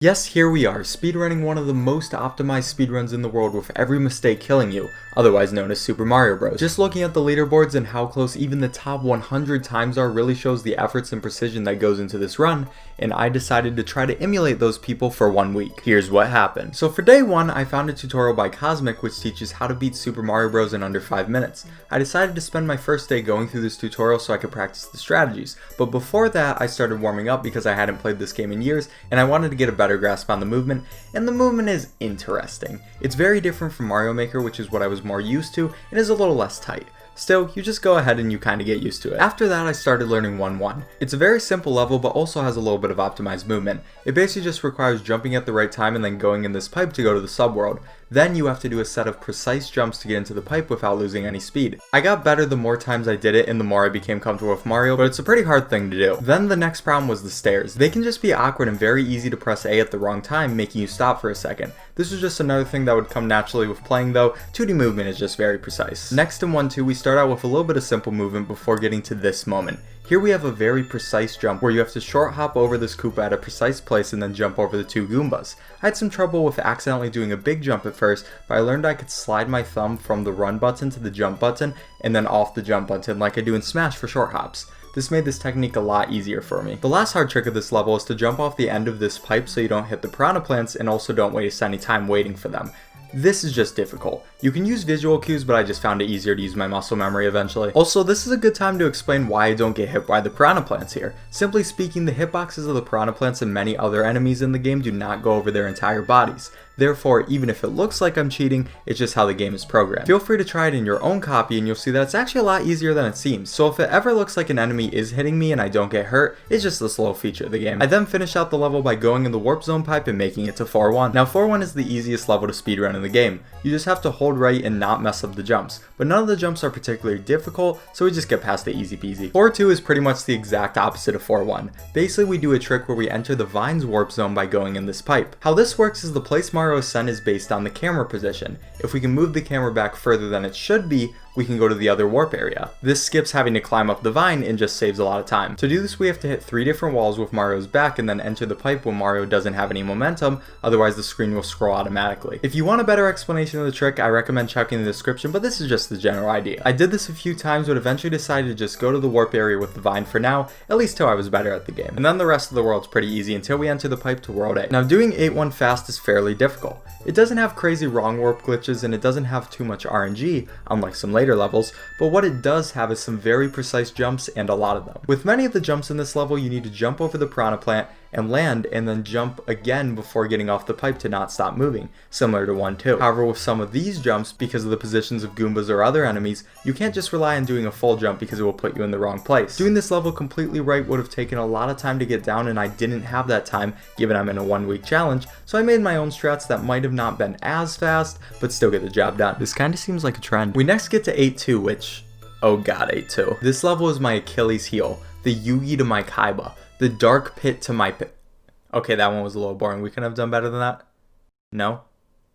Yes, here we are, speedrunning one of the most optimized speedruns in the world with every mistake killing you, otherwise known as Super Mario Bros. Just looking at the leaderboards and how close even the top 100 times are really shows the efforts and precision that goes into this run, and I decided to try to emulate those people for 1 week. Here's what happened. So for day 1, I found a tutorial by Cosmic which teaches how to beat Super Mario Bros. In under 5 minutes. I decided to spend my first day going through this tutorial so I could practice the strategies, but before that I started warming up because I hadn't played this game in years and I wanted to get a better grasp on the movement, and the movement is interesting. It's very different from Mario Maker, which is what I was more used to, and is a little less tight. Still, you just go ahead and you kind of get used to it. After that, I started learning 1-1. It's a very simple level, but also has a little bit of optimized movement. It basically just requires jumping at the right time and then going in this pipe to go to the subworld. Then you have to do a set of precise jumps to get into the pipe without losing any speed. I got better the more times I did it and the more I became comfortable with Mario, but it's a pretty hard thing to do. Then the next problem was the stairs. They can just be awkward and very easy to press A at the wrong time, making you stop for a second. This was just another thing that would come naturally with playing though. 2D movement is just very precise. Next in 1-2, we start out with a little bit of simple movement before getting to this moment. Here we have a very precise jump where you have to short hop over this Koopa at a precise place and then jump over the 2 Goombas. I had some trouble with accidentally doing a big jump at first, but I learned I could slide my thumb from the run button to the jump button and then off the jump button like I do in Smash for short hops. This made this technique a lot easier for me. The last hard trick of this level is to jump off the end of this pipe so you don't hit the piranha plants and also don't waste any time waiting for them. This is just difficult. You can use visual cues, but I just found it easier to use my muscle memory eventually. Also, this is a good time to explain why I don't get hit by the piranha plants here. Simply speaking, the hitboxes of the piranha plants and many other enemies in the game do not go over their entire bodies. Therefore, even if it looks like I'm cheating, it's just how the game is programmed. Feel free to try it in your own copy and you'll see that it's actually a lot easier than it seems. So if it ever looks like an enemy is hitting me and I don't get hurt, it's just this little feature of the game. I then finish out the level by going in the warp zone pipe and making it to 4-1. Now 4-1 is the easiest level to speedrun in the game. You just have to hold right and not mess up the jumps. But none of the jumps are particularly difficult, so we just get past it easy peasy. 4-2 is pretty much the exact opposite of 4-1. Basically we do a trick where we enter the Vines warp zone by going in this pipe. How this works is the place Mario is sent is based on the camera position. If we can move the camera back further than it should be, we can go to the other warp area. This skips having to climb up the vine and just saves a lot of time. To do this we have to hit 3 different walls with Mario's back and then enter the pipe when Mario doesn't have any momentum, otherwise the screen will scroll automatically. If you want a better explanation of the trick, I recommend checking the description, but this is just the general idea. I did this a few times but eventually decided to just go to the warp area with the vine for now, at least till I was better at the game. And then the rest of the world's pretty easy until we enter the pipe to World A. Now doing 8-1 fast is fairly difficult. It doesn't have crazy wrong warp glitches and it doesn't have too much RNG, unlike some later levels, but what it does have is some very precise jumps and a lot of them. With many of the jumps in this level, you need to jump over the piranha plant and land and then jump again before getting off the pipe to not stop moving, similar to 1-2. However, with some of these jumps, because of the positions of Goombas or other enemies, you can't just rely on doing a full jump because it will put you in the wrong place. Doing this level completely right would have taken a lot of time to get down and I didn't have that time given I'm in a 1-week challenge, so I made my own strats that might have not been as fast, but still get the job done. This kind of seems like a trend. We next get to 8-2, which, oh god, 8-2. This level is my Achilles heel, the Yugi to my Kaiba, the dark pit to my pit. Okay, that one was a little boring. We couldn't have done better than that? No?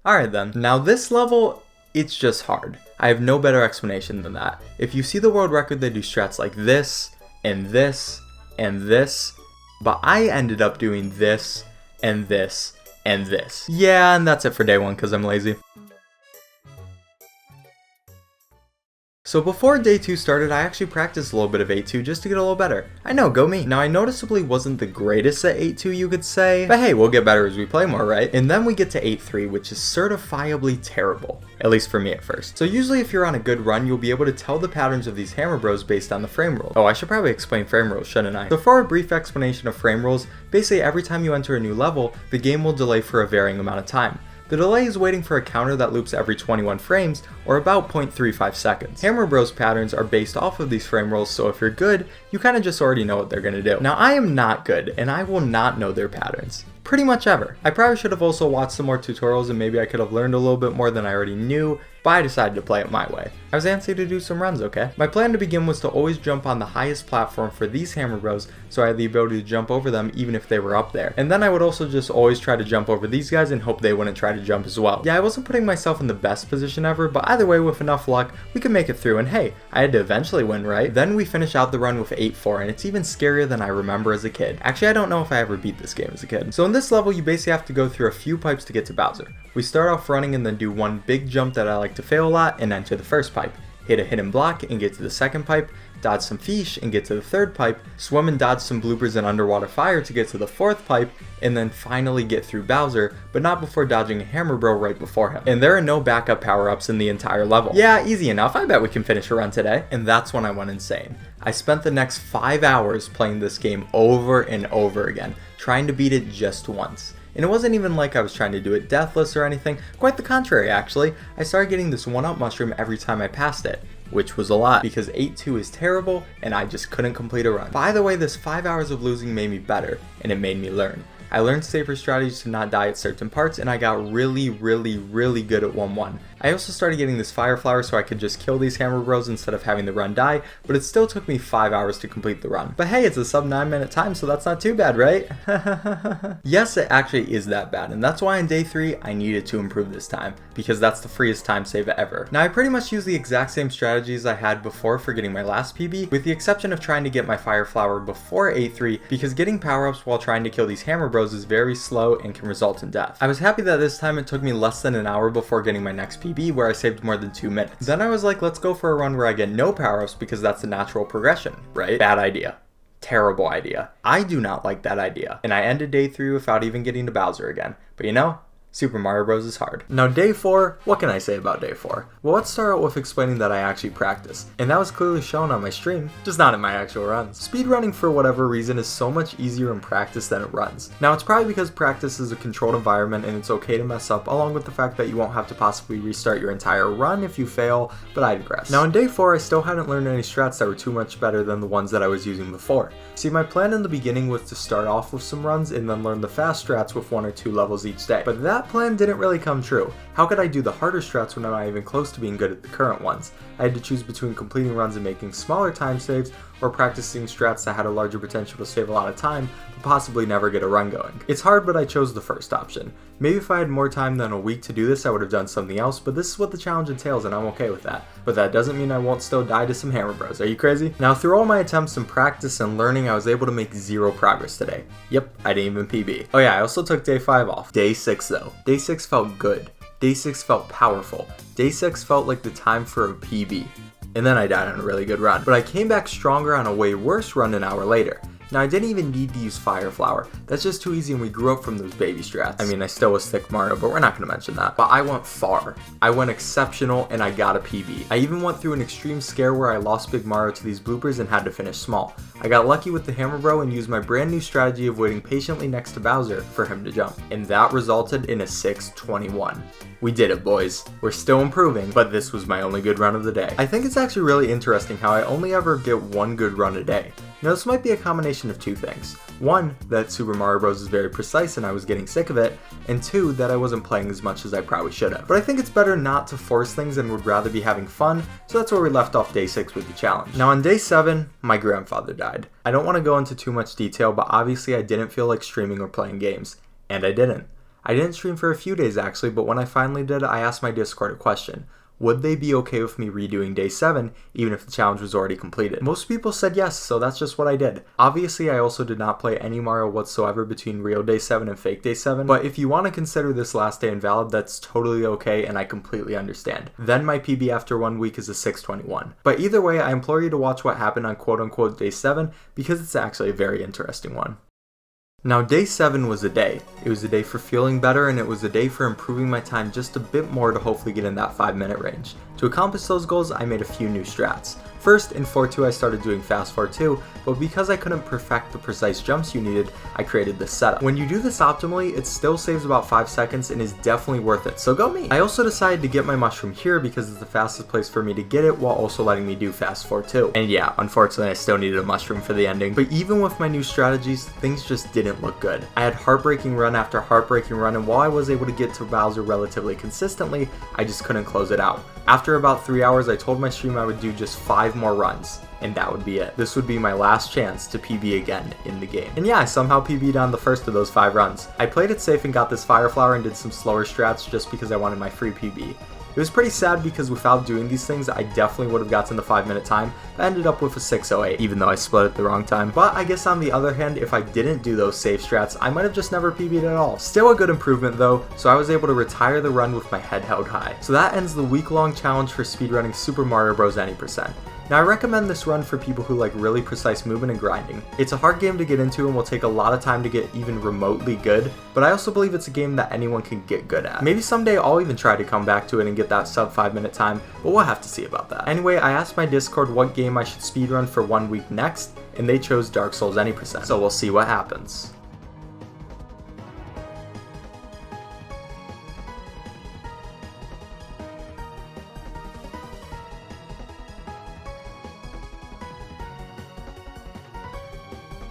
Alright then. Now this level, it's just hard. I have no better explanation than that. If you see the world record, they do strats like this, and this, and this, but I ended up doing this, and this, and this. Yeah, and that's it for day 1 because I'm lazy. So before day 2 started, I actually practiced a little bit of 8-2 just to get a little better. I know, go me. Now I noticeably wasn't the greatest at 8-2 you could say, but hey, we'll get better as we play more, right? And then we get to 8-3, which is certifiably terrible. At least for me at first. So usually if you're on a good run, you'll be able to tell the patterns of these hammer bros based on the frame rules. Oh, I should probably explain frame rules, shouldn't I? So for a brief explanation of frame rules, basically every time you enter a new level, the game will delay for a varying amount of time. The delay is waiting for a counter that loops every 21 frames, or about 0.35 seconds. Hammer Bros patterns are based off of these frame rules, so if you're good, you kinda just already know what they're gonna do. Now I am not good, and I will not know their patterns. Pretty much ever. I probably should have also watched some more tutorials and maybe I could have learned a little bit more than I already knew, but I decided to play it my way. I was antsy to do some runs, okay? My plan to begin was to always jump on the highest platform for these hammer bros, so I had the ability to jump over them even if they were up there. And then I would also just always try to jump over these guys and hope they wouldn't try to jump as well. Yeah, I wasn't putting myself in the best position ever, but either way, with enough luck, we could make it through, and hey, I had to eventually win, right? Then we finish out the run with 8-4, and it's even scarier than I remember as a kid. Actually, I don't know if I ever beat this game as a kid. So in this level, you basically have to go through a few pipes to get to Bowser. We start off running and then do one big jump that I like to fail a lot and enter the first pipe. Hit a hidden block and get to the second pipe, dodge some fish and get to the third pipe, swim and dodge some bloopers and underwater fire to get to the fourth pipe, and then finally get through Bowser, but not before dodging a hammer bro right before him. And there are no backup power-ups in the entire level. Yeah, easy enough, I bet we can finish a run today. And that's when I went insane. I spent the next 5 hours playing this game over and over again, trying to beat it just once. And it wasn't even like I was trying to do it deathless or anything, quite the contrary actually. I started getting this 1-up mushroom every time I passed it, which was a lot because 8-2 is terrible and I just couldn't complete a run. By the way, this 5 hours of losing made me better and it made me learn. I learned safer strategies to not die at certain parts, and I got really good at 1-1. I also started getting this fire flower so I could just kill these hammer bros instead of having the run die, but it still took me 5 hours to complete the run. But hey, it's a sub 9 minute time, so that's not too bad, right? Yes, it actually is that bad, and that's why on day 3 I needed to improve this time, because that's the freest time save ever. Now I pretty much use the exact same strategies I had before for getting my last PB, with the exception of trying to get my fire flower before 8-3, because getting power-ups while trying to kill these hammer bros is very slow and can result in death. I was happy that this time it took me less than an hour before getting my next PB, where I saved more than 2 minutes. Then I was like, let's go for a run where I get no power-ups because that's the natural progression, right? Bad idea. Terrible idea. I do not like that idea. And I ended day 3 without even getting to Bowser again. But you know, Super Mario Bros. Is hard. Now day 4, what can I say about day 4? Well, let's start out with explaining that I actually practice, and that was clearly shown on my stream, just not in my actual runs. Speedrunning for whatever reason is so much easier in practice than it runs. Now it's probably because practice is a controlled environment and it's okay to mess up, along with the fact that you won't have to possibly restart your entire run if you fail, but I digress. Now in day 4, I still hadn't learned any strats that were too much better than the ones that I was using before. See, my plan in the beginning was to start off with some runs and then learn the fast strats with 1 or 2 levels each day, but that plan didn't really come true. How could I do the harder strats when I'm not even close to being good at the current ones? I had to choose between completing runs and making smaller time saves, or practicing strats that had a larger potential to save a lot of time, but possibly never get a run going. It's hard, but I chose the first option. Maybe if I had more time than a week to do this, I would have done something else, but this is what the challenge entails and I'm okay with that. But that doesn't mean I won't still die to some hammer bros. Are you crazy? Now through all my attempts in practice and learning, I was able to make 0 progress today. Yep, I didn't even PB. Oh yeah, I also took day 5 off. Day 6 though. Day 6 felt good. Day 6 felt powerful. Day 6 felt like the time for a PB. And then I died on a really good run. But I came back stronger on a way worse run an hour later. Now I didn't even need to use Fire Flower. That's just too easy and we grew up from those baby strats. I mean, I still was Thick Mario, but we're not gonna mention that. But I went far. I went exceptional and I got a PB. I even went through an extreme scare where I lost Big Mario to these bloopers and had to finish small. I got lucky with the Hammer Bro and used my brand new strategy of waiting patiently next to Bowser for him to jump. And that resulted in a 6:21. We did it, boys. We're still improving, but this was my only good run of the day. I think it's actually really interesting how I only ever get one good run a day. Now this might be a combination of 2 things. 1, that Super Mario Bros. Is very precise and I was getting sick of it, and 2, that I wasn't playing as much as I probably should have. But I think it's better not to force things and would rather be having fun, so that's where we left off day 6 with the challenge. Now on day 7, my grandfather died. I don't want to go into too much detail, but obviously I didn't feel like streaming or playing games. And I didn't. I didn't stream for a few days actually, but when I finally did, I asked my Discord a question. Would they be okay with me redoing day 7, even if the challenge was already completed? Most people said yes, so that's just what I did. Obviously, I also did not play any Mario whatsoever between real day 7 and fake day 7, but if you want to consider this last day invalid, that's totally okay and I completely understand. Then my PB after 1 week is a 6:21. But either way, I implore you to watch what happened on quote-unquote day 7, because it's actually a very interesting one. Now day 7 was a day. It was a day for feeling better and it was a day for improving my time just a bit more to hopefully get in that 5-minute range. To accomplish those goals, I made a few new strats. First, in 4.2 I started doing fast forward 2, but because I couldn't perfect the precise jumps you needed, I created this setup. When you do this optimally, it still saves about 5 seconds and is definitely worth it, so go me! I also decided to get my mushroom here because it's the fastest place for me to get it while also letting me do fast forward 2. And yeah, unfortunately I still needed a mushroom for the ending, but even with my new strategies, things just didn't look good. I had heartbreaking run after heartbreaking run, and while I was able to get to Bowser relatively consistently, I just couldn't close it out. After about 3 hours, I told my stream I would do just 5 more runs, and that would be it. This would be my last chance to PB again in the game. And yeah, I somehow PB'd on the first of those 5 runs. I played it safe and got this Fire Flower and did some slower strats just because I wanted my free PB. It was pretty sad because without doing these things, I definitely would have gotten the 5-minute time, but I ended up with a 6:08, even though I split it the wrong time. But I guess on the other hand, if I didn't do those safe strats, I might have just never PB'd at all. Still a good improvement though, so I was able to retire the run with my head held high. So that ends the week-long challenge for speedrunning Super Mario Bros. Any percent. Now I recommend this run for people who like really precise movement and grinding. It's a hard game to get into and will take a lot of time to get even remotely good, but I also believe it's a game that anyone can get good at. Maybe someday I'll even try to come back to it and get that sub 5-minute time, but we'll have to see about that. Anyway, I asked my Discord what game I should speedrun for 1 week next, and they chose Dark Souls Any percent, so we'll see what happens.